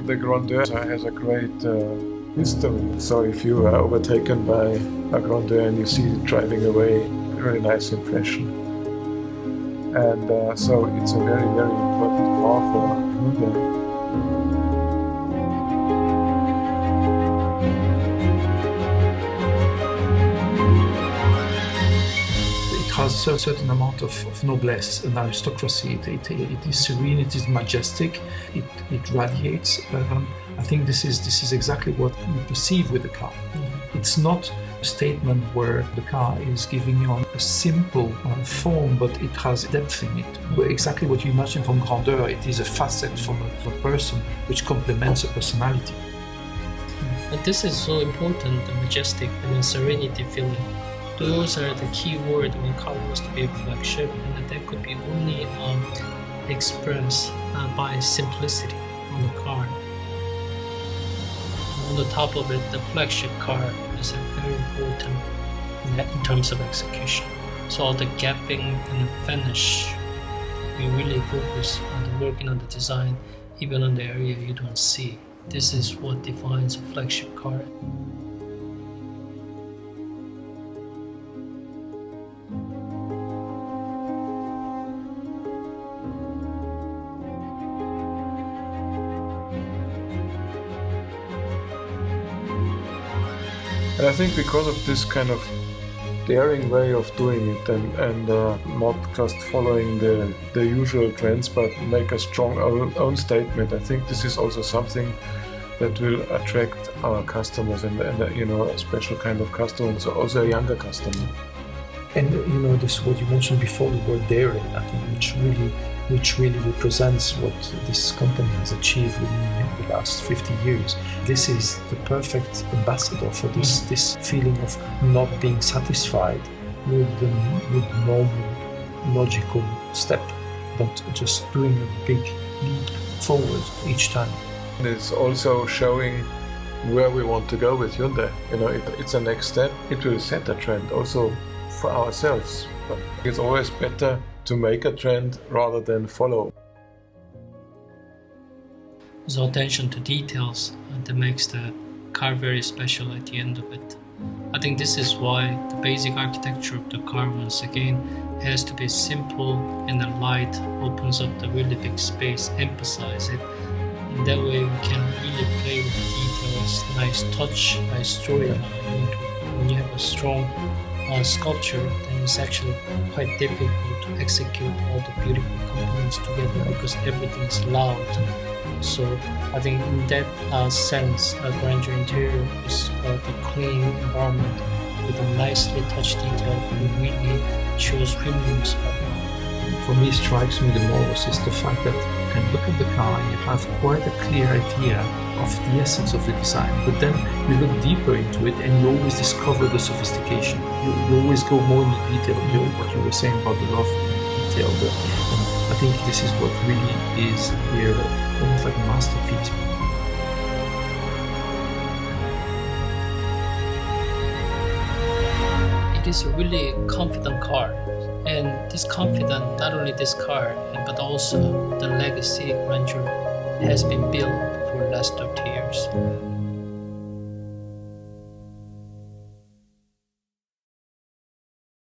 The grandeur has a great history. So if you are overtaken by a grandeur and you see it driving away, a very nice impression. And so it's a very, very important car for Hyundai. It has a certain amount of noblesse and aristocracy. It is serene, it is majestic, it radiates. I think this is exactly what you perceive with the car. Mm-hmm. It's not a statement where the car is giving you a simple form, but it has depth in it. Exactly what you imagine from grandeur, it is a facet from a person which complements a personality. And this is so important, the majestic and the serenity feeling. Those are the key words when a car wants to be a flagship, and that could be only expressed by simplicity on the car. On the top of it, the flagship car is very important in terms of execution. So all the gapping and the finish, we really focus on the working on the design, even on the area you don't see. This is what defines a flagship car. And I think because of this kind of daring way of doing it and not just following the usual trends but make a strong own statement, I think this is also something that will attract our customers and a special kind of customer, so also a younger customer. And this what you mentioned before, the word daring, I think, which really represents what this company has achieved within the last 50 years. This is the perfect ambassador for this feeling of not being satisfied with the normal, logical step, but just doing a big leap forward each time. It's also showing where we want to go with Hyundai. It's a next step. It will set a trend also for ourselves. But it's always better to make a trend rather than follow. So attention to details that makes the car very special at the end of it. I think this is why the basic architecture of the car once again has to be simple, and the light opens up the really big space, emphasize it. In that way we can really play with the details, nice touch, nice storyline. When you have a strong sculpture, then it's actually quite difficult to execute all the beautiful components together because everything is loud. So I think in that sense, a grandeur interior is the clean environment with a nicely touched detail. It really shows premium spot. For me, strikes me the most is the fact that you can look at the car and you have quite a clear idea of the essence of the design, but then you look deeper into it and you always discover the sophistication. You always go more into detail. What you were saying about the love in detail. And I think this is what really is here, almost like a masterpiece. It is a really confident car, and this confident, not only this car, but also the legacy grandeur has been built for the last 30 years.